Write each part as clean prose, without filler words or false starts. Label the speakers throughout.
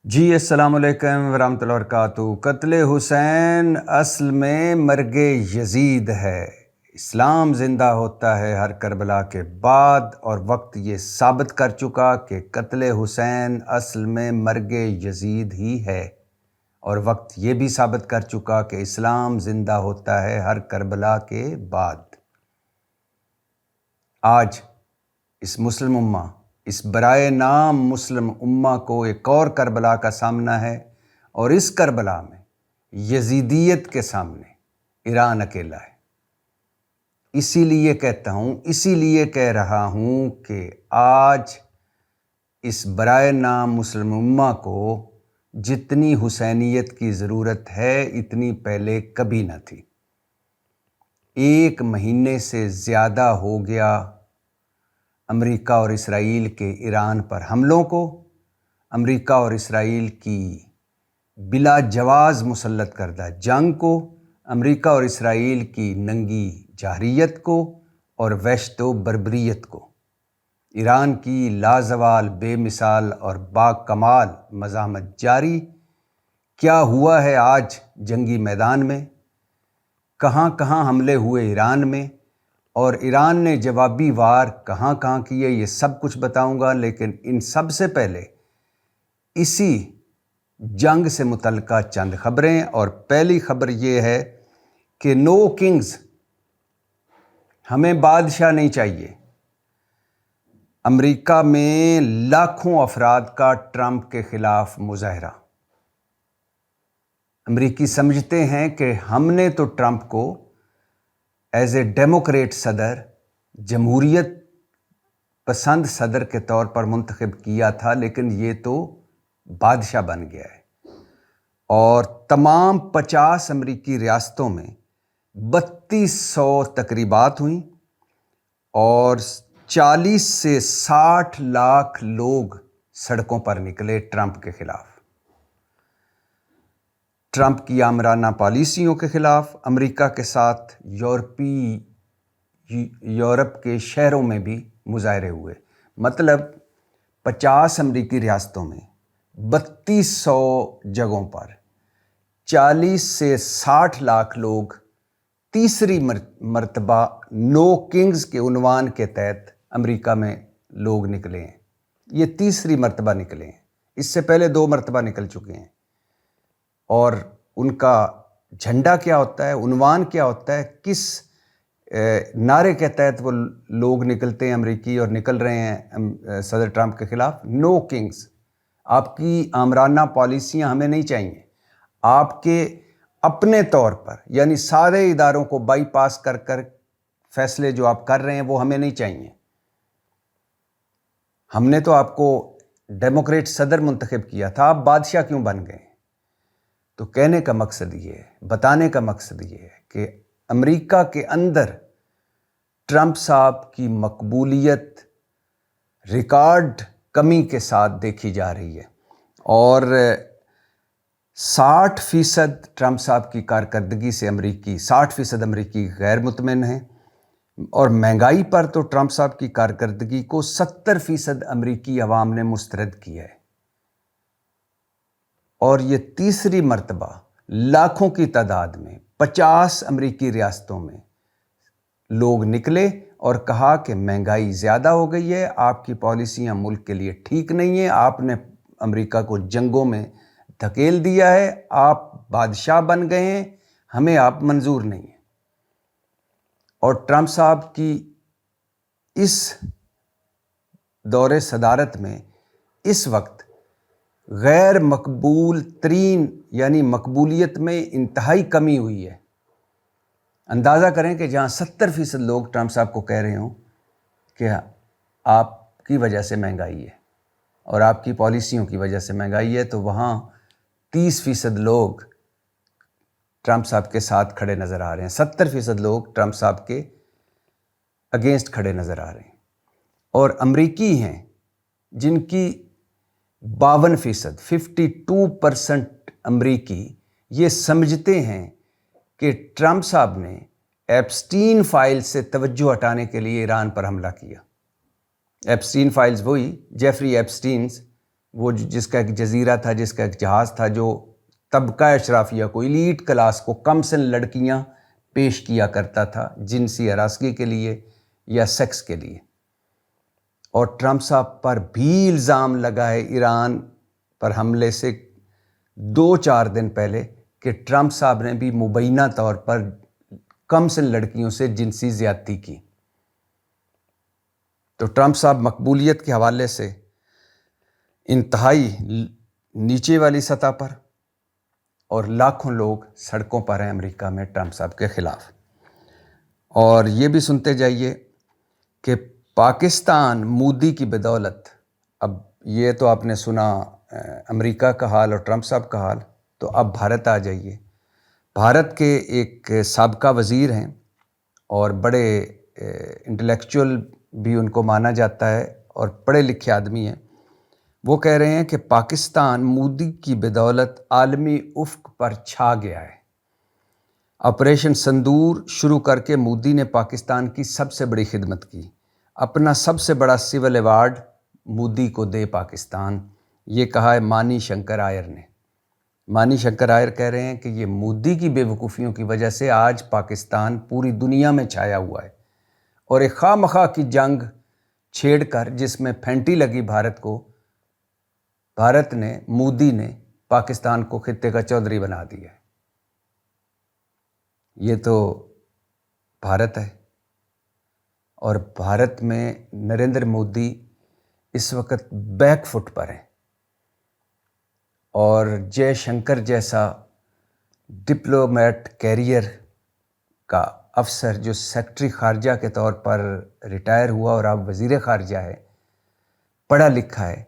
Speaker 1: جی السلام علیکم ورحمۃ اللہ وبرکاتہ۔ قتل حسین اصل میں مرگ یزید ہے۔ اسلام زندہ ہوتا ہے ہر کربلا کے بعد، اور وقت یہ ثابت کر چکا کہ قتل حسین اصل میں مرگ یزید ہی ہے، اور وقت یہ بھی ثابت کر چکا کہ اسلام زندہ ہوتا ہے ہر کربلا کے بعد۔ آج اس مسلم امہ، اس برائے نام مسلم امہ کو ایک اور کربلا کا سامنا ہے، اور اس کربلا میں یزیدیت کے سامنے ایران اکیلا ہے۔ اسی لیے کہہ رہا ہوں کہ آج اس برائے نام مسلم امہ کو جتنی حسینیت کی ضرورت ہے اتنی پہلے کبھی نہ تھی۔ 1 مہینے سے زیادہ ہو گیا امریکہ اور اسرائیل کے ایران پر حملوں کو، امریکہ اور اسرائیل کی بلا جواز مسلط کردہ جنگ کو، امریکہ اور اسرائیل کی ننگی جارحیت کو اور وحشت و بربریت کو، ایران کی لازوال بے مثال اور با کمال مزاحمت جاری۔ کیا ہوا ہے آج جنگی میدان میں، کہاں کہاں حملے ہوئے ایران میں، اور ایران نے جوابی وار کہاں کہاں کیے، یہ سب کچھ بتاؤں گا۔ لیکن ان سب سے پہلے اسی جنگ سے متعلقہ چند خبریں، اور پہلی خبر یہ ہے کہ نو کنگز، ہمیں بادشاہ نہیں چاہیے۔ امریکہ میں لاکھوں افراد کا ٹرمپ کے خلاف مظاہرہ۔ امریکی سمجھتے ہیں کہ ہم نے تو ٹرمپ کو ایز اے ڈیموکریٹ صدر، جمہوریت پسند صدر کے طور پر منتخب کیا تھا، لیکن یہ تو بادشاہ بن گیا ہے۔ اور تمام 50 امریکی ریاستوں میں 3200 تقریبات ہوئیں، اور 40 سے 60 لاکھ لوگ سڑکوں پر نکلے ٹرمپ کے خلاف، ٹرمپ کی آمرانہ پالیسیوں کے خلاف۔ امریکہ کے ساتھ یورپ کے شہروں میں بھی مظاہرے ہوئے، مطلب 50 امریکی ریاستوں میں 3200 جگہوں پر 40 سے 60 لاکھ لوگ تیسری مرتبہ نو کنگز کے عنوان کے تحت امریکہ میں لوگ نکلے ہیں۔ یہ تیسری مرتبہ نکلے ہیں، اس سے پہلے 2 مرتبہ نکل چکے ہیں۔ اور ان کا جھنڈا کیا ہوتا ہے، عنوان کیا ہوتا ہے، کس نعرے کے تحت وہ لوگ نکلتے ہیں امریکی اور نکل رہے ہیں صدر ٹرمپ کے خلاف؟ نو کنگز، آپ کی آمرانہ پالیسیاں ہمیں نہیں چاہیے۔ آپ کے اپنے طور پر، یعنی سارے اداروں کو بائی پاس کر کر فیصلے جو آپ کر رہے ہیں وہ ہمیں نہیں چاہیے۔ ہم نے تو آپ کو ڈیموکریٹ صدر منتخب کیا تھا، آپ بادشاہ کیوں بن گئے؟ تو کہنے کا مقصد یہ ہے، بتانے کا مقصد یہ ہے کہ امریکہ کے اندر ٹرمپ صاحب کی مقبولیت ریکارڈ کمی کے ساتھ دیکھی جا رہی ہے، اور 60% ٹرمپ صاحب کی کارکردگی سے 60% امریکی غیر مطمئن ہیں، اور مہنگائی پر تو ٹرمپ صاحب کی کارکردگی کو 70% امریکی عوام نے مسترد کیا ہے۔ اور یہ تیسری مرتبہ لاکھوں کی تعداد میں 50 امریکی ریاستوں میں لوگ نکلے اور کہا کہ مہنگائی زیادہ ہو گئی ہے، آپ کی پالیسیاں ملک کے لیے ٹھیک نہیں ہیں، آپ نے امریکہ کو جنگوں میں دھکیل دیا ہے، آپ بادشاہ بن گئے ہیں، ہمیں آپ منظور نہیں ہیں۔ اور ٹرمپ صاحب کی اس دور صدارت میں اس وقت غیر مقبول ترین، یعنی مقبولیت میں انتہائی کمی ہوئی ہے۔ اندازہ کریں کہ جہاں 70% لوگ ٹرمپ صاحب کو کہہ رہے ہوں کہ آپ کی وجہ سے مہنگائی ہے اور آپ کی پالیسیوں کی وجہ سے مہنگائی ہے، تو وہاں 30% لوگ ٹرمپ صاحب کے ساتھ کھڑے نظر آ رہے ہیں، 70% لوگ ٹرمپ صاحب کے اگینسٹ کھڑے نظر آ رہے ہیں۔ اور امریکی ہیں جن کی 52% امریکی یہ سمجھتے ہیں کہ ٹرمپ صاحب نے ایپسٹین فائل سے توجہ ہٹانے کے لیے ایران پر حملہ کیا۔ ایپسٹین فائلز وہی جیفری ایپسٹینز وہ جس کا ایک جزیرہ تھا، جس کا ایک جہاز تھا، جو طبقہ اشرافیہ کو، ایلیٹ کلاس کو کم سن لڑکیاں پیش کیا کرتا تھا جنسی ہراسگی کے لیے یا سیکس کے لیے۔ اور ٹرمپ صاحب پر بھی الزام لگا ہے ایران پر حملے سے 2-4 دن پہلے کہ ٹرمپ صاحب نے بھی مبینہ طور پر کم سن لڑکیوں سے جنسی زیادتی کی۔ تو ٹرمپ صاحب مقبولیت کے حوالے سے انتہائی نیچے والی سطح پر، اور لاکھوں لوگ سڑکوں پر ہیں امریکہ میں ٹرمپ صاحب کے خلاف۔ اور یہ بھی سنتے جائیے کہ پاکستان مودی کی بدولت، اب یہ تو آپ نے سنا امریکہ کا حال اور ٹرمپ صاحب کا حال، تو اب بھارت آ جائیے۔ بھارت کے ایک سابقہ وزیر ہیں اور بڑے انٹلیکچوئل بھی ان کو مانا جاتا ہے اور پڑھے لکھے آدمی ہیں۔ وہ کہہ رہے ہیں کہ پاکستان مودی کی بدولت عالمی افق پر چھا گیا ہے۔ آپریشن سندور شروع کر کے مودی نے پاکستان کی سب سے بڑی خدمت کی۔ اپنا سب سے بڑا سول ایوارڈ مودی کو دے پاکستان، یہ کہا ہے مانی شنکر آئر نے۔ مانی شنکر آئر کہہ رہے ہیں کہ یہ مودی کی بے وقوفیوں کی وجہ سے آج پاکستان پوری دنیا میں چھایا ہوا ہے، اور ایک خواہ مخواہ کی جنگ چھیڑ کر جس میں پھینٹی لگی بھارت کو، بھارت نے، مودی نے پاکستان کو خطے کا چودھری بنا دیا ہے۔ یہ تو بھارت ہے، اور بھارت میں نریندر مودی اس وقت بیک فٹ پر ہیں، اور جے شنکر جیسا ڈپلومیٹ کیریئر کا افسر جو سیکرٹری خارجہ کے طور پر ریٹائر ہوا اور اب وزیر خارجہ ہے، پڑھا لکھا ہے،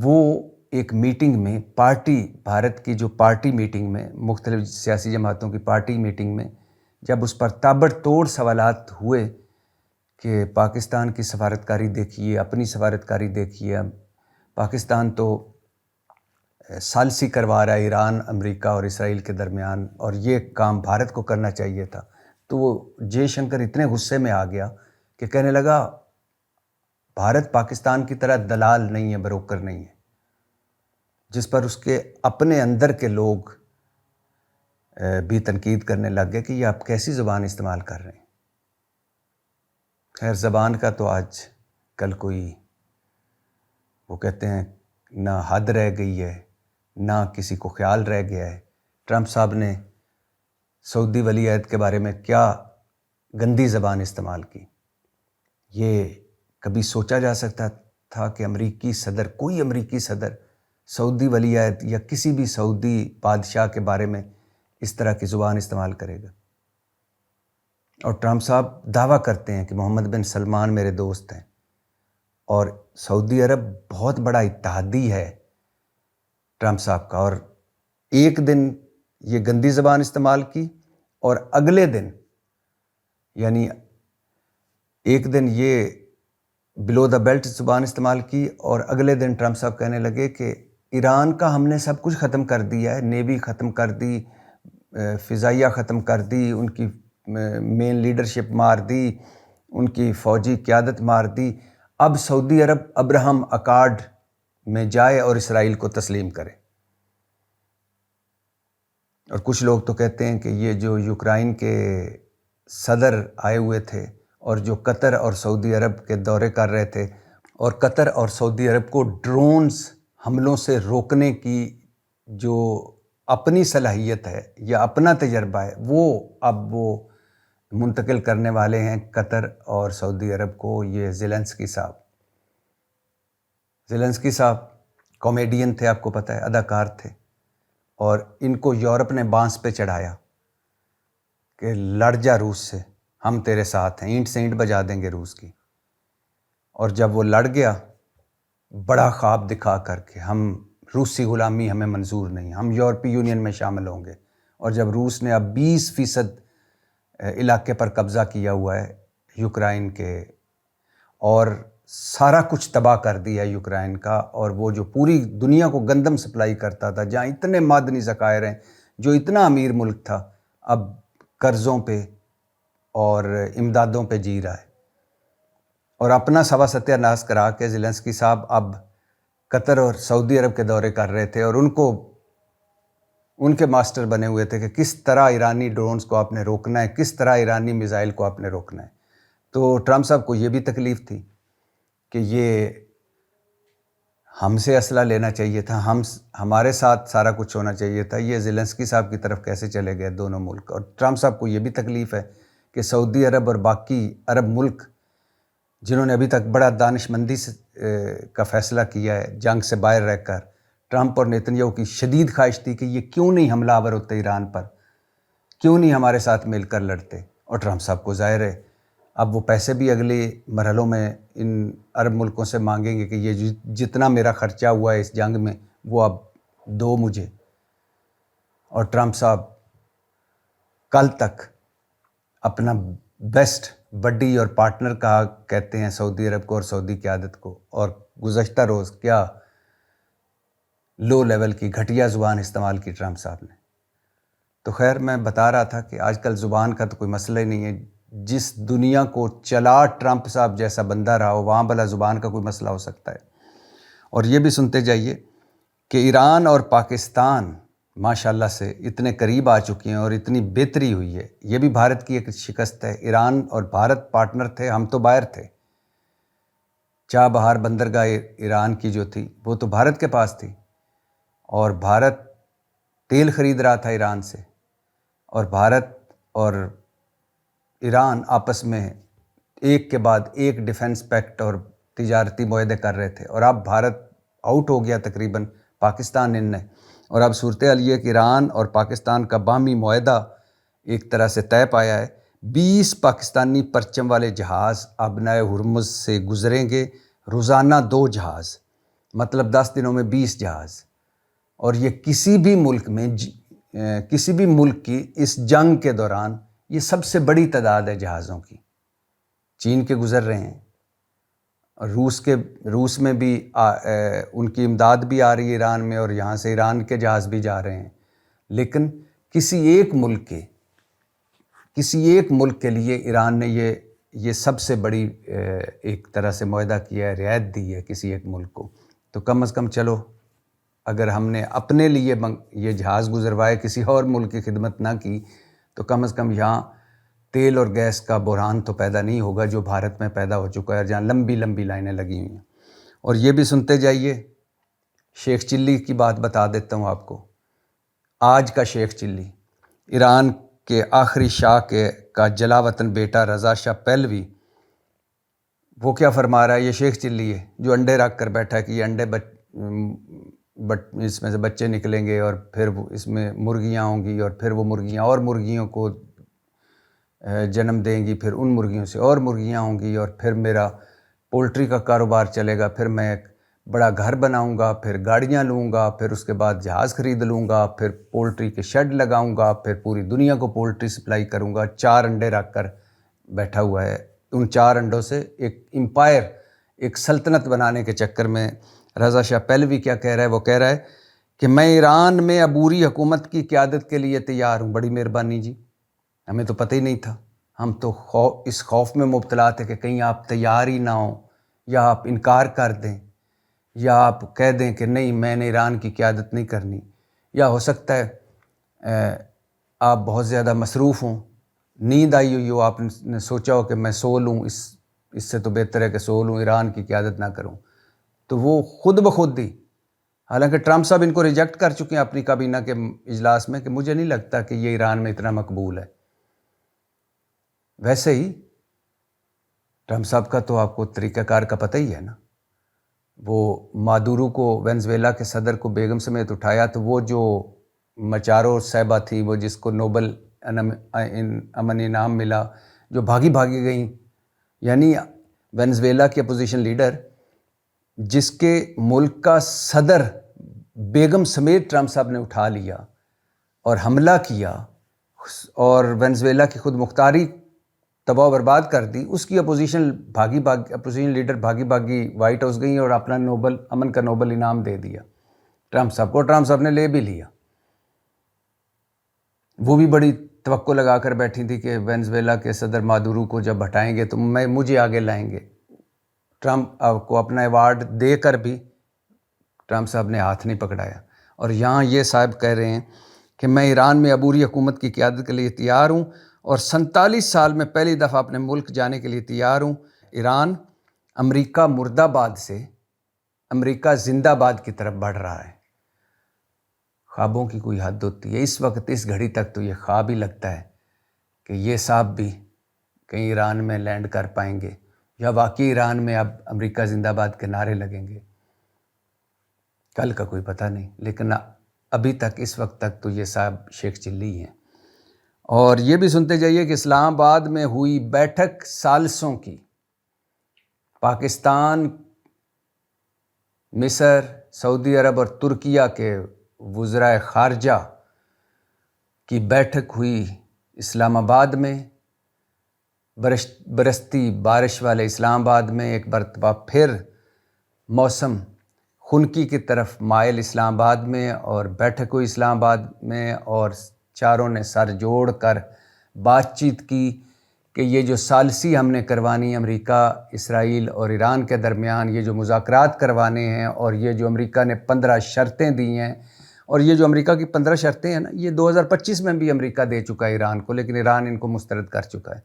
Speaker 1: وہ ایک میٹنگ میں بھارت کی جو پارٹی میٹنگ میں، مختلف سیاسی جماعتوں کی پارٹی میٹنگ میں، جب اس پر تابڑ توڑ سوالات ہوئے کہ پاکستان کی سفارتکاری دیکھیے، اپنی سفارتکاری دیکھیے، پاکستان تو ثالثی کروا رہا ہے ایران، امریکہ اور اسرائیل کے درمیان، اور یہ کام بھارت کو کرنا چاہیے تھا، تو وہ جے شنکر اتنے غصے میں آ گیا کہ کہنے لگا بھارت پاکستان کی طرح دلال نہیں ہے، بروکر نہیں ہے، جس پر اس کے اپنے اندر کے لوگ بھی تنقید کرنے لگ گئے کہ یہ آپ کیسی زبان استعمال کر رہے ہیں۔ خیر، زبان کا تو آج کل کوئی، وہ کہتے ہیں نہ حد رہ گئی ہے، نہ کسی کو خیال رہ گیا ہے۔ ٹرمپ صاحب نے سعودی ولی عہد کے بارے میں کیا گندی زبان استعمال کی، یہ کبھی سوچا جا سکتا تھا کہ کوئی امریکی صدر سعودی ولی عہد یا کسی بھی سعودی بادشاہ کے بارے میں اس طرح کی زبان استعمال کرے گا؟ اور ٹرمپ صاحب دعویٰ کرتے ہیں کہ محمد بن سلمان میرے دوست ہیں، اور سعودی عرب بہت بڑا اتحادی ہے ٹرمپ صاحب کا، اور ایک دن یہ گندی زبان استعمال کی، اور اگلے دن، یعنی ایک دن یہ بلو دا بیلٹ زبان استعمال کی، اور اگلے دن ٹرمپ صاحب کہنے لگے کہ ایران کا ہم نے سب کچھ ختم کر دیا ہے، نیوی ختم کر دی، فضائیہ ختم کر دی، ان کی مین لیڈرشپ مار دی، ان کی فوجی قیادت مار دی، اب سعودی عرب ابراہم اکارڈ میں جائے اور اسرائیل کو تسلیم کرے۔ اور کچھ لوگ تو کہتے ہیں کہ یہ جو یوکرائن کے صدر آئے ہوئے تھے اور جو قطر اور سعودی عرب کے دورے کر رہے تھے، اور قطر اور سعودی عرب کو ڈرونز حملوں سے روکنے کی جو اپنی صلاحیت ہے یا اپنا تجربہ ہے، وہ منتقل کرنے والے ہیں قطر اور سعودی عرب کو، یہ زیلنسکی صاحب کامیڈین تھے، آپ کو پتہ ہے، اداکار تھے، اور ان کو یورپ نے بانس پہ چڑھایا کہ لڑ جا روس سے، ہم تیرے ساتھ ہیں، اینٹ سے اینٹ بجا دیں گے روس کی۔ اور جب وہ لڑ گیا بڑا خواب دکھا کر کے ہم روسی غلامی ہمیں منظور نہیں، ہم یورپی یونین میں شامل ہوں گے، اور جب روس نے اب 20% علاقے پر قبضہ کیا ہوا ہے یوکرائن کے، اور سارا کچھ تباہ کر دیا ہے یوکرائن کا، اور وہ جو پوری دنیا کو گندم سپلائی کرتا تھا، جہاں اتنے معدنی ذخائر ہیں، جو اتنا امیر ملک تھا، اب قرضوں پہ اور امدادوں پہ جی رہا ہے، اور اپنا سوا ستیہ ناش کرا کے زیلنسکی صاحب اب قطر اور سعودی عرب کے دورے کر رہے تھے اور ان کے ماسٹر بنے ہوئے تھے کہ کس طرح ایرانی ڈرونز کو آپ نے روکنا ہے، کس طرح ایرانی میزائل کو آپ نے روکنا ہے۔ تو ٹرمپ صاحب کو یہ بھی تکلیف تھی کہ یہ ہم سے اسلحہ لینا چاہیے تھا، ہمارے ساتھ سارا کچھ ہونا چاہیے تھا، یہ زیلنسکی صاحب کی طرف کیسے چلے گئے دونوں ملک۔ اور ٹرمپ صاحب کو یہ بھی تکلیف ہے کہ سعودی عرب اور باقی عرب ملک جنہوں نے ابھی تک بڑا دانش مندی کا فیصلہ کیا ہے جنگ سے باہر رہ کر، ٹرمپ اور نیتنیاہو کی شدید خواہش تھی کہ یہ کیوں نہیں حملہ آور ہوتے ایران پر، کیوں نہیں ہمارے ساتھ مل کر لڑتے۔ اور ٹرمپ صاحب کو ظاہر ہے اب وہ پیسے بھی اگلے مرحلوں میں ان عرب ملکوں سے مانگیں گے کہ یہ جتنا میرا خرچہ ہوا ہے اس جنگ میں وہ اب دو مجھے۔ اور ٹرمپ صاحب کل تک اپنا بیسٹ بڈی اور پارٹنر کہا کہتے ہیں سعودی عرب کو اور سعودی قیادت کو، اور گزشتہ روز کیا لو لیول کی گھٹیا زبان استعمال کی ٹرمپ صاحب نے۔ تو خیر میں بتا رہا تھا کہ آج کل زبان کا تو کوئی مسئلہ ہی نہیں ہے، جس دنیا کو چلا ٹرمپ صاحب جیسا بندہ رہا ہو وہاں بھلا زبان کا کوئی مسئلہ ہو سکتا ہے۔ اور یہ بھی سنتے جائیے کہ ایران اور پاکستان ماشاءاللہ سے اتنے قریب آ چکی ہیں اور اتنی بہتری ہوئی ہے، یہ بھی بھارت کی ایک شکست ہے۔ ایران اور بھارت پارٹنر تھے، ہم تو باہر تھے۔ چاہ بہار بندرگاہ ایران کی جو تھی وہ تو بھارت کے پاس تھی، اور بھارت تیل خرید رہا تھا ایران سے، اور بھارت اور ایران آپس میں ایک کے بعد ایک ڈیفنس پیکٹ اور تجارتی معاہدے کر رہے تھے، اور اب بھارت آؤٹ ہو گیا تقریباً پاکستان ان نے، اور اب صورتحال یہ کہ ایران اور پاکستان کا باہمی معاہدہ ایک طرح سے طے پایا ہے۔ 20 پاکستانی پرچم والے جہاز آبنائے ہرمز سے گزریں گے، روزانہ 2 جہاز، مطلب 10 دنوں میں 20 جہاز۔ اور یہ کسی بھی ملک میں کسی بھی ملک کی اس جنگ کے دوران یہ سب سے بڑی تعداد ہے جہازوں کی۔ چین کے گزر رہے ہیں، اور روس میں بھی ان کی امداد بھی آ رہی ہے ایران میں، اور یہاں سے ایران کے جہاز بھی جا رہے ہیں۔ لیکن کسی ایک ملک کے لیے ایران نے یہ سب سے بڑی ایک طرح سے معاہدہ کیا ہے، رعایت دی ہے کسی ایک ملک کو۔ تو کم از کم چلو اگر ہم نے اپنے لیے یہ جہاز گزروائے، کسی اور ملک کی خدمت نہ کی، تو کم از کم یہاں تیل اور گیس کا بحران تو پیدا نہیں ہوگا جو بھارت میں پیدا ہو چکا ہے، جہاں لمبی لمبی لائنیں لگی ہوئی ہیں۔ اور یہ بھی سنتے جائیے، شیخ چلی کی بات بتا دیتا ہوں آپ کو۔ آج کا شیخ چلی، ایران کے آخری شاہ کا جلا وطن بیٹا رضا شاہ پہلوی، وہ کیا فرما رہا ہے؟ یہ شیخ چلی ہے جو انڈے رکھ کر بیٹھا ہے کہ یہ انڈے اس میں سے بچے نکلیں گے، اور پھر اس میں مرغیاں ہوں گی، اور پھر وہ مرغیاں اور مرغیوں کو جنم دیں گی، پھر ان مرغیوں سے اور مرغیاں ہوں گی، اور پھر میرا پولٹری کا کاروبار چلے گا، پھر میں ایک بڑا گھر بناؤں گا، پھر گاڑیاں لوں گا، پھر اس کے بعد جہاز خرید لوں گا، پھر پولٹری کے شیڈ لگاؤں گا، پھر پوری دنیا کو پولٹری سپلائی کروں گا۔ 4 انڈے رکھ کر بیٹھا ہوا ہے، ان 4 انڈوں سے ایک امپائر، ایک سلطنت بنانے کے چکر میں رضا شاہ پہلوی کیا کہہ رہا ہے؟ وہ کہہ رہا ہے کہ میں ایران میں عبوری حکومت کی قیادت کے لیے تیار ہوں۔ بڑی مہربانی جی، ہمیں تو پتہ ہی نہیں تھا، ہم تو اس خوف میں مبتلا تھے کہ کہیں آپ تیار ہی نہ ہوں، یا آپ انکار کر دیں، یا آپ کہہ دیں کہ نہیں میں نے ایران کی قیادت نہیں کرنی، یا ہو سکتا ہے آپ بہت زیادہ مصروف ہوں، نیند آئی ہوئی ہو، آپ نے سوچا ہو کہ میں سو لوں، اس سے تو بہتر ہے کہ سو لوں، ایران کی قیادت نہ کروں۔ تو وہ خود بخود ہی، حالانکہ ٹرمپ صاحب ان کو ریجیکٹ کر چکے ہیں اپنی کابینہ کے اجلاس میں کہ مجھے نہیں لگتا کہ یہ ایران میں اتنا مقبول ہے۔ ویسے ہی ٹرمپ صاحب کا تو آپ کو طریقہ کار کا پتہ ہی ہے نا، وہ مادورو کو، وینزویلا کے صدر کو بیگم سمیت اٹھایا، تو وہ جو مچارو صاحبہ تھی، وہ جس کو نوبل امن انعام ملا، جو بھاگی گئیں، یعنی وینزویلا کی اپوزیشن لیڈر جس کے ملک کا صدر بیگم سمیت ٹرمپ صاحب نے اٹھا لیا اور حملہ کیا، اور وینزویلا کی خود مختاری تباہ و برباد کر دی، اس کی اپوزیشن لیڈر بھاگی وائٹ ہاؤس گئی اور اپنا امن کا نوبل انعام دے دیا ٹرمپ صاحب کو۔ ٹرمپ صاحب نے لے بھی لیا۔ وہ بھی بڑی توقع لگا کر بیٹھی تھی کہ وینزویلا کے صدر مادورو کو جب ہٹائیں گے تو مجھے آگے لائیں گے۔ ٹرمپ کو اپنا ایوارڈ دے کر بھی ٹرمپ صاحب نے ہاتھ نہیں پکڑایا، اور یہاں یہ صاحب کہہ رہے ہیں کہ میں ایران میں عبوری حکومت کی قیادت کے لیے تیار ہوں اور 47 سال میں پہلی دفعہ اپنے ملک جانے کے لیے تیار ہوں۔ ایران امریکہ مرد آباد سے امریکہ زندہ باد کی طرف بڑھ رہا ہے۔ خوابوں کی کوئی حد ہوتی ہے؟ اس وقت اس گھڑی تک تو یہ خواب ہی لگتا ہے کہ یہ صاحب بھی کہیں ایران میں لینڈ کر پائیں گے، یا واقعی ایران میں اب امریکہ زندہ باد کے نعرے لگیں گے۔ کل کا کوئی پتہ نہیں، لیکن ابھی تک اس وقت تک تو یہ صاحب شیخ چلی ہیں۔ اور یہ بھی سنتے جائیے کہ اسلام آباد میں ہوئی بیٹھک ثالثوں کی، پاکستان، مصر، سعودی عرب اور ترکیہ کے وزرائے خارجہ کی بیٹھک ہوئی اسلام آباد میں۔ برستی بارش والے اسلام آباد میں ایک مرتبہ پھر موسم خنکی کی طرف مائل اسلام آباد میں، اور بیٹھک ہوئی اسلام آباد میں، اور چاروں نے سر جوڑ کر بات چیت کی کہ یہ جو ثالثی ہم نے کروانی امریکہ، اسرائیل اور ایران کے درمیان، یہ جو مذاکرات کروانے ہیں، اور یہ جو امریکہ نے 15 شرطیں دی ہیں، اور یہ جو امریکہ کی 15 شرطیں ہیں نا، یہ 2025 میں بھی امریکہ دے چکا ہے ایران کو، لیکن ایران ان کو مسترد کر چکا ہے،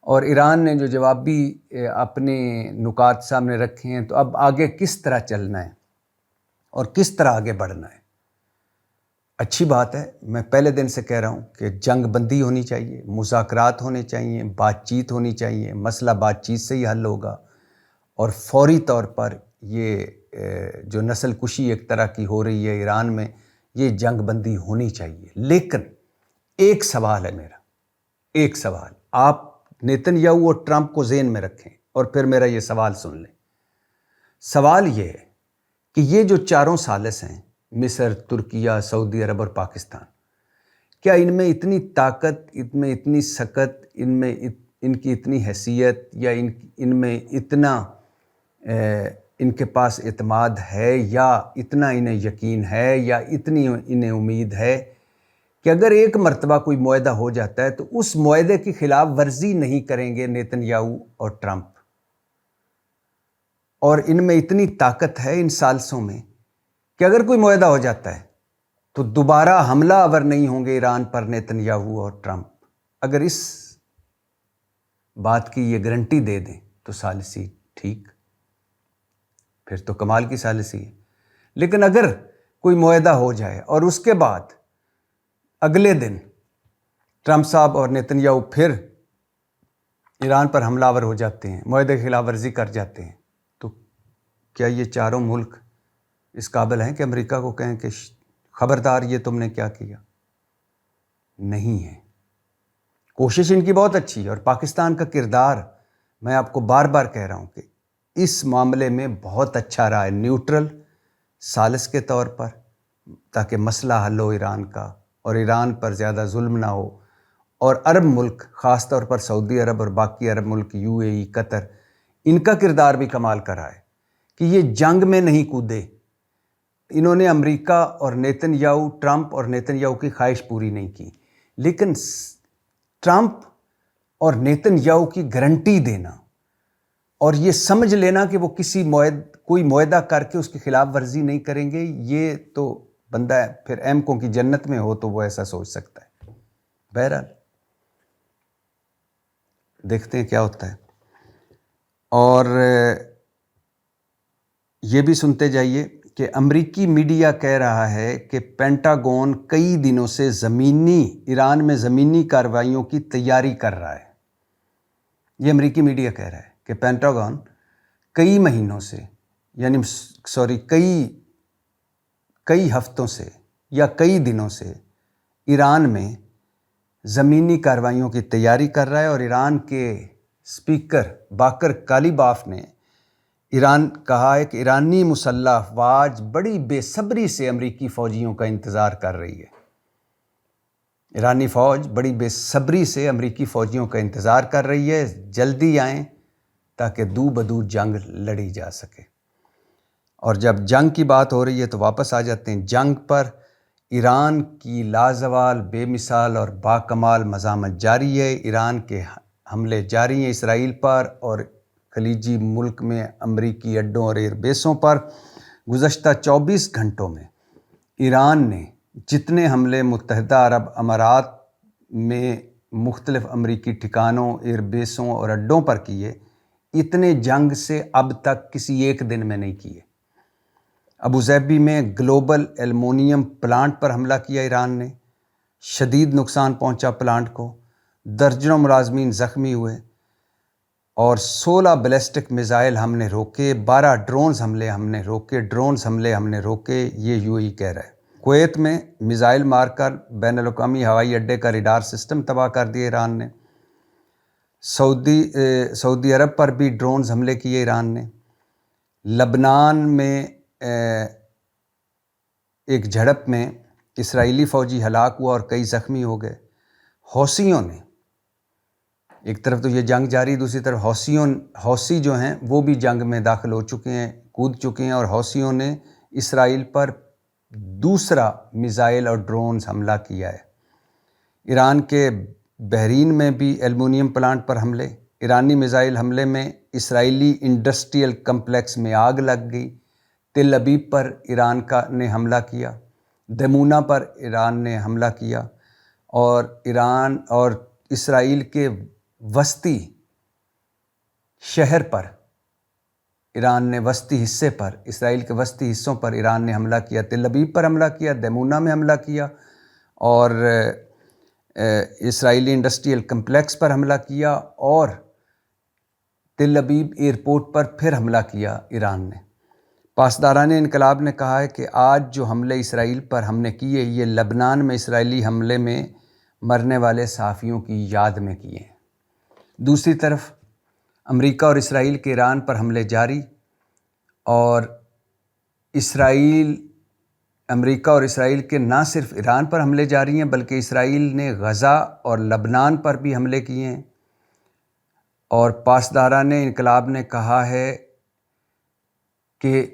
Speaker 1: اور ایران نے جو جوابی اپنے نکات سامنے رکھے ہیں۔ تو اب آگے کس طرح چلنا ہے اور کس طرح آگے بڑھنا ہے؟ اچھی بات ہے، میں پہلے دن سے کہہ رہا ہوں کہ جنگ بندی ہونی چاہیے، مذاکرات ہونے چاہیے، بات چیت ہونی چاہیے، مسئلہ بات چیت سے ہی حل ہوگا، اور فوری طور پر یہ جو نسل کشی ایک طرح کی ہو رہی ہے ایران میں، یہ جنگ بندی ہونی چاہیے۔ لیکن ایک سوال ہے میرا، ایک سوال آپ نیتن یاہو اور ٹرمپ کو ذہن میں رکھیں، اور پھر میرا یہ سوال سن لیں۔ سوال یہ ہے کہ یہ جو چاروں ثالث ہیں، مصر، ترکیہ، سعودی عرب اور پاکستان، کیا ان میں اتنی طاقت، ان میں اتنی سکت، ان کی اتنی حیثیت، یا ان میں اتنا ان کے پاس اعتماد ہے، یا اتنا انہیں یقین ہے، یا اتنی انہیں امید ہے کہ اگر ایک مرتبہ کوئی معاہدہ ہو جاتا ہے تو اس معاہدے کی خلاف ورزی نہیں کریں گے نیتن یاہو اور ٹرمپ؟ اور ان میں اتنی طاقت ہے ان ثالثوں میں کہ اگر کوئی معاہدہ ہو جاتا ہے تو دوبارہ حملہ آور نہیں ہوں گے ایران پر نیتن یاہو اور ٹرمپ۔ اگر اس بات کی یہ گارنٹی دے دیں تو ثالثی ٹھیک، پھر تو کمال کی ثالثی ہے۔ لیکن اگر کوئی معاہدہ ہو جائے اور اس کے بعد اگلے دن ٹرمپ صاحب اور نیتن یاہو پھر ایران پر حملہ آور ہو جاتے ہیں، معاہدے کی خلاف ورزی کر جاتے ہیں، تو کیا یہ چاروں ملک اس قابل ہیں کہ امریکہ کو کہیں کہ خبردار یہ تم نے کیا کیا؟ نہیں ہے۔ کوشش ان کی بہت اچھی ہے، اور پاکستان کا کردار میں آپ کو بار بار کہہ رہا ہوں کہ اس معاملے میں بہت اچھا رہا ہے، نیوٹرل ثالث کے طور پر، تاکہ مسئلہ حل ہو ایران کا، اور ایران پر زیادہ ظلم نہ ہو، اور عرب ملک خاص طور پر سعودی عرب اور باقی عرب ملک، UAE، قطر، ان کا کردار بھی کمال کا رہا ہے کہ یہ جنگ میں نہیں کودے۔ انہوں نے امریکہ اور نیتن یاہو، ٹرمپ اور نیتن یاہو کی خواہش پوری نہیں کی، لیکن ٹرمپ اور نیتن یاہو کی گارنٹی دینا اور یہ سمجھ لینا کہ وہ کوئی معاہدہ کر کے اس کی خلاف ورزی نہیں کریں گے، یہ تو بندہ پھر ایمکوں کی جنت میں ہو تو وہ ایسا سوچ سکتا ہے۔ بہرحال دیکھتے ہیں کیا ہوتا ہے۔ اور یہ بھی سنتے جائیے کہ امریکی میڈیا کہہ رہا ہے کہ پینٹاگون کئی دنوں سے ایران میں زمینی کارروائیوں کی تیاری کر رہا ہے۔ یہ امریکی میڈیا کہہ رہا ہے کہ پینٹاگون کئی مہینوں سے، کئی ہفتوں سے یا کئی دنوں سے ایران میں زمینی کارروائیوں کی تیاری کر رہا ہے، اور ایران کے اسپیکر باقر کالیباف نے کہا ہے کہ ایرانی مسلح افواج بڑی بے صبری سے امریکی فوجیوں کا انتظار کر رہی ہے۔ ایرانی فوج بڑی بے صبری سے امریکی فوجیوں کا انتظار کر رہی ہے، جلدی آئیں تاکہ دو بدو جنگ لڑی جا سکے۔ اور جب جنگ کی بات ہو رہی ہے تو واپس آ جاتے ہیں جنگ پر۔ ایران کی لازوال، بے مثال اور باکمال مزاحمت جاری ہے۔ ایران کے حملے جاری ہیں اسرائیل پر اور خلیجی ملک میں امریکی اڈوں اور ایئر بیسوں پر۔ گزشتہ 24 گھنٹوں میں ایران نے جتنے حملے متحدہ عرب امارات میں مختلف امریکی ٹھکانوں، ایئر بیسوں اور اڈوں پر کیے، اتنے جنگ سے اب تک کسی ایک دن میں نہیں کیے۔ ابوظہبی میں گلوبل ایلومینیم پلانٹ پر حملہ کیا ایران نے، شدید نقصان پہنچا پلانٹ کو، درجنوں ملازمین زخمی ہوئے، اور 16 بیلسٹک میزائل ہم نے روکے، 12 ڈرونز حملے ہم نے روکے، یہ یو اے ای کہہ رہا ہے۔ کویت میں میزائل مار کر بین الاقوامی ہوائی اڈے کا ریڈار سسٹم تباہ کر دیا ایران نے۔ سعودی عرب پر بھی ڈرونز حملے کیے ایران نے۔ لبنان میں ایک جھڑپ میں اسرائیلی فوجی ہلاک ہوا اور کئی زخمی ہو گئے۔ حوثیوں نے، ایک طرف تو یہ جنگ جاری، دوسری طرف حوثی جو ہیں وہ بھی جنگ میں داخل ہو چکے ہیں، کود چکے ہیں، اور حوثیوں نے اسرائیل پر دوسرا میزائل اور ڈرونز حملہ کیا ہے۔ ایران کے بحرین میں بھی ایلومینیم پلانٹ پر حملے، ایرانی میزائل حملے میں اسرائیلی انڈسٹریل کمپلیکس میں آگ لگ گئی۔ تل ابیب پر ایران نے حملہ کیا، دمونہ پر ایران نے حملہ کیا، اور ایران اور اسرائیل کے وسطی شہر پر ایران نے اسرائیل کے وسطی حصوں پر ایران نے حملہ کیا۔ تل ابیب پر حملہ کیا، دمونہ میں حملہ کیا، اور اسرائیلی انڈسٹریل کمپلیکس پر حملہ کیا، اور تل ابیب ایئرپورٹ پر پھر حملہ کیا ایران نے۔ پاسداران انقلاب نے کہا ہے کہ آج جو حملے اسرائیل پر ہم نے کیے، یہ لبنان میں اسرائیلی حملے میں مرنے والے صحافیوں کی یاد میں کیے ہیں۔ دوسری طرف امریکہ اور اسرائیل کے ایران پر حملے جاری، اور امریکہ اور اسرائیل کے نہ صرف ایران پر حملے جاری ہیں بلکہ اسرائیل نے غزہ اور لبنان پر بھی حملے کیے ہیں۔ اور پاسداران انقلاب نے کہا ہے کہ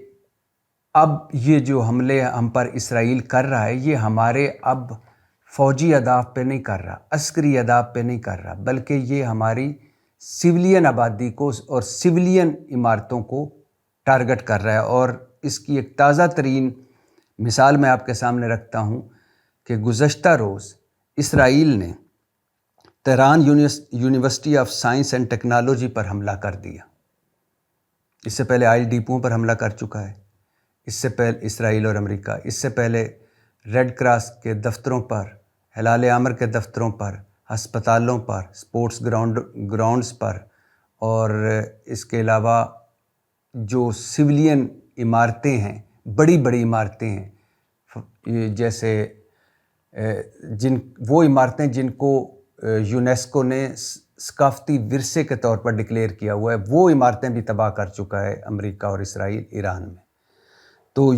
Speaker 1: اب یہ جو حملے ہم پر اسرائیل کر رہا ہے، یہ ہمارے اب فوجی اہداف پہ نہیں کر رہا، عسکری اہداف پہ نہیں کر رہا، بلکہ یہ ہماری سویلین آبادی کو اور سویلین عمارتوں کو ٹارگٹ کر رہا ہے۔ اور اس کی ایک تازہ ترین مثال میں آپ کے سامنے رکھتا ہوں کہ گزشتہ روز اسرائیل نے Tehran university of science and technology پر حملہ کر دیا۔ اس سے پہلے آئل ڈیپوؤں پر حملہ کر چکا ہے، اس سے پہلے اسرائیل اور امریکہ، اس سے پہلے ریڈ کراس کے دفتروں پر، ہلال احمر کے دفتروں پر، ہسپتالوں پر، سپورٹس گراؤنڈز پر، اور اس کے علاوہ جو سویلین عمارتیں ہیں، بڑی بڑی عمارتیں ہیں، جیسے وہ عمارتیں جن کو یونیسکو نے ثقافتی ورثے کے طور پر ڈکلیئر کیا ہوا ہے، وہ عمارتیں بھی تباہ کر چکا ہے امریکہ اور اسرائیل ایران میں۔ تو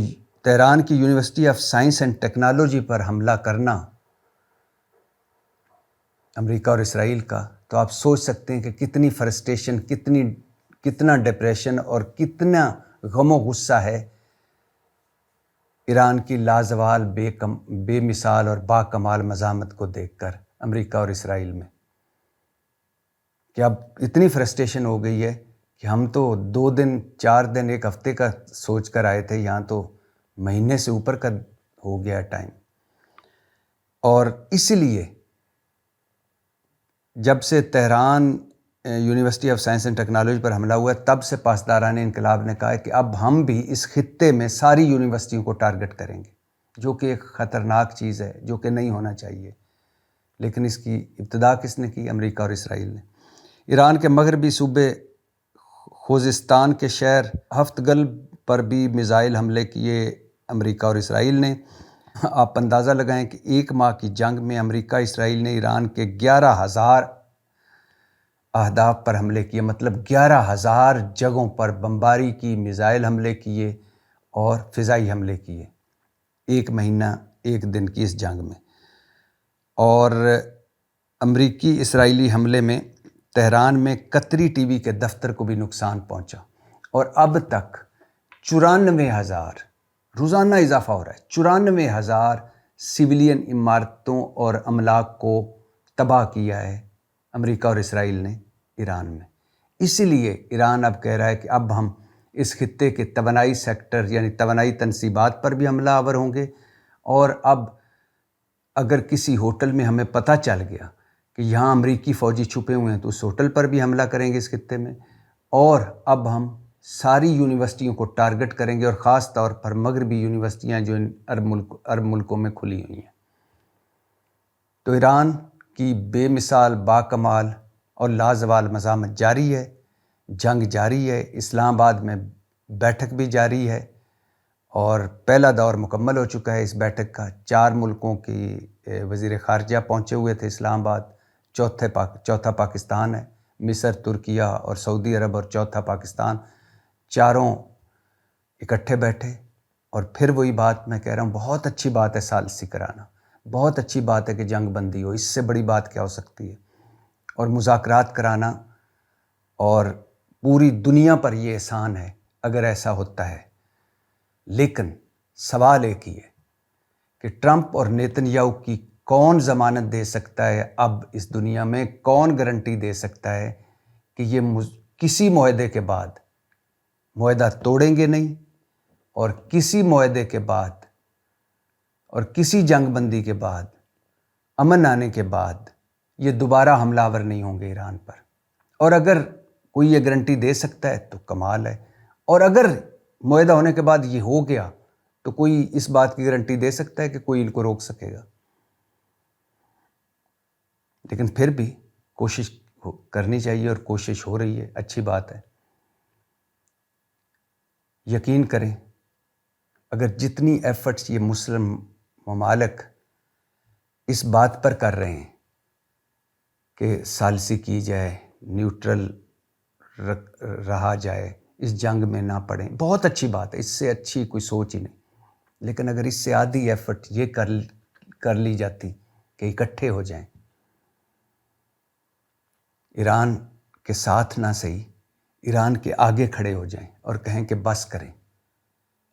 Speaker 1: تہران کی university of science and technology پر حملہ کرنا امریکہ اور اسرائیل کا، تو آپ سوچ سکتے ہیں کہ کتنی فرسٹریشن، کتنا ڈپریشن اور کتنا غم و غصہ ہے ایران کی لازوال بے مثال اور با کمال مزاحمت کو دیکھ کر امریکہ اور اسرائیل میں، کہ اب اتنی فرسٹریشن ہو گئی ہے کہ ہم تو 2 دن 4 دن 1 ہفتے کا سوچ کر آئے تھے، یہاں تو مہینے سے اوپر کا ہو گیا ٹائم۔ اور اسی لیے جب سے Tehran university of science and technology پر حملہ ہوا ہے، تب سے پاسداران انقلاب نے کہا ہے کہ اب ہم بھی اس خطے میں ساری یونیورسٹیوں کو ٹارگٹ کریں گے، جو کہ ایک خطرناک چیز ہے، جو کہ نہیں ہونا چاہیے۔ لیکن اس کی ابتدا کس نے کی؟ امریکہ اور اسرائیل نے۔ ایران کے مغربی صوبے خوزستان کے شہر ہفت گل پر بھی میزائل حملے کیے امریکہ اور اسرائیل نے۔ آپ اندازہ لگائیں کہ 1 ماہ کی جنگ میں امریکہ اسرائیل نے ایران کے 11,000 اہداف پر حملے کیے، مطلب 11,000 جگہوں پر بمباری کی، میزائل حملے کیے اور فضائی حملے کیے 1 مہینہ 1 دن کی اس جنگ میں۔ اور امریکی اسرائیلی حملے میں تہران میں قطری ٹی وی کے دفتر کو بھی نقصان پہنچا، اور اب تک 94,000 روزانہ اضافہ ہو رہا ہے، 94,000 سویلین عمارتوں اور املاک کو تباہ کیا ہے امریکہ اور اسرائیل نے ایران میں۔ اسی لیے ایران اب کہہ رہا ہے کہ اب ہم اس خطے کے توانائی سیکٹر یعنی توانائی تنصیبات پر بھی حملہ آور ہوں گے، اور اب اگر کسی ہوٹل میں ہمیں پتہ چل گیا کہ یہاں امریکی فوجی چھپے ہوئے ہیں تو اس ہوٹل پر بھی حملہ کریں گے اس خطے میں، اور اب ہم ساری یونیورسٹیوں کو ٹارگٹ کریں گے، اور خاص طور پر مغربی یونیورسٹیاں جو ان عرب ملکوں میں کھلی ہوئی ہیں۔ تو ایران کی بے مثال، باکمال اور لازوال مزاحمت جاری ہے، جنگ جاری ہے، اسلام آباد میں بیٹھک بھی جاری ہے، اور پہلا دور مکمل ہو چکا ہے اس بیٹھک کا۔ 4 ملکوں کی وزیر خارجہ پہنچے ہوئے تھے اسلام آباد، چوتھا پاکستان ہے، مصر، ترکیہ اور سعودی عرب، اور چوتھا پاکستان، چاروں اکٹھے بیٹھے۔ اور پھر وہی بات میں کہہ رہا ہوں، بہت اچھی بات ہے ثالثی کرانا، بہت اچھی بات ہے کہ جنگ بندی ہو، اس سے بڑی بات کیا ہو سکتی ہے، اور مذاکرات کرانا، اور پوری دنیا پر یہ احسان ہے اگر ایسا ہوتا ہے۔ لیکن سوال ایک ہی ہے کہ ٹرمپ اور نیتن یاہو کی کون ضمانت دے سکتا ہے، اب اس دنیا میں کون گارنٹی دے سکتا ہے کہ یہ کسی معاہدے کے بعد معاہدہ توڑیں گے نہیں، اور کسی معاہدے کے بعد اور کسی جنگ بندی کے بعد، امن آنے کے بعد یہ دوبارہ حملہ آور نہیں ہوں گے ایران پر۔ اور اگر کوئی یہ گارنٹی دے سکتا ہے تو کمال ہے، اور اگر معاہدہ ہونے کے بعد یہ ہو گیا تو کوئی اس بات کی گارنٹی دے سکتا ہے کہ کوئی ان کو روک سکے گا؟ لیکن پھر بھی کوشش کرنی چاہیے، اور کوشش ہو رہی ہے، اچھی بات ہے۔ یقین کریں، اگر جتنی ایفرٹس یہ مسلم ممالک اس بات پر کر رہے ہیں کہ ثالثی کی جائے، نیوٹرل رہا جائے، اس جنگ میں نہ پڑیں، بہت اچھی بات ہے، اس سے اچھی کوئی سوچ ہی نہیں۔ لیکن اگر اس سے آدھی ایفرٹ یہ کر لی جاتی کہ اکٹھے ہو جائیں، ایران کے ساتھ نہ صحیح، ایران کے آگے کھڑے ہو جائیں اور کہیں کہ بس کریں۔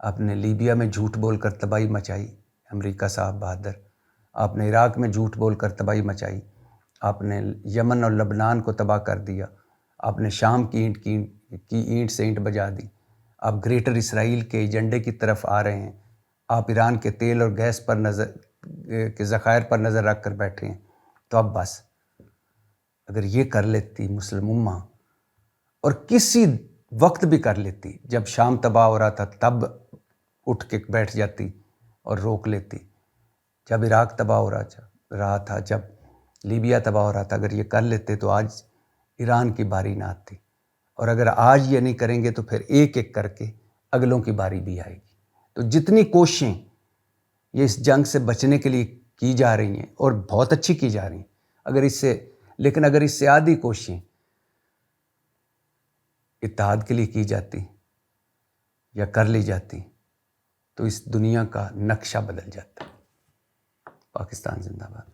Speaker 1: آپ نے لیبیا میں جھوٹ بول کر تباہی مچائی، امریکہ صاحب بہادر۔ آپ نے عراق میں جھوٹ بول کر تباہی مچائی، آپ نے یمن اور لبنان کو تباہ کر دیا، آپ نے شام کی اینٹ سے اینٹ بجا دی، آپ گریٹر اسرائیل کے ایجنڈے کی طرف آ رہے ہیں، آپ ایران کے تیل اور گیس پر کے ذخائر پر نظر رکھ کر بیٹھے ہیں۔ تو اب بس اگر یہ کر لیتی مسلم امہ، اور کسی وقت بھی کر لیتی، جب شام تباہ ہو رہا تھا تب اٹھ کے بیٹھ جاتی اور روک لیتی، جب عراق تباہ ہو رہا تھا، جب لیبیا تباہ ہو رہا تھا، اگر یہ کر لیتے تو آج ایران کی باری نہ آتی۔ اور اگر آج یہ نہیں کریں گے تو پھر ایک ایک کر کے اگلوں کی باری بھی آئے گی۔ تو جتنی کوششیں یہ اس جنگ سے بچنے کے لیے کی جا رہی ہیں، اور بہت اچھی کی جا رہی ہیں، لیکن اگر اس سے آدھی کوششیں اتحاد کے لیے کی جاتی یا کر لی جاتی تو اس دنیا کا نقشہ بدل جاتا۔ پاکستان زندہ باد۔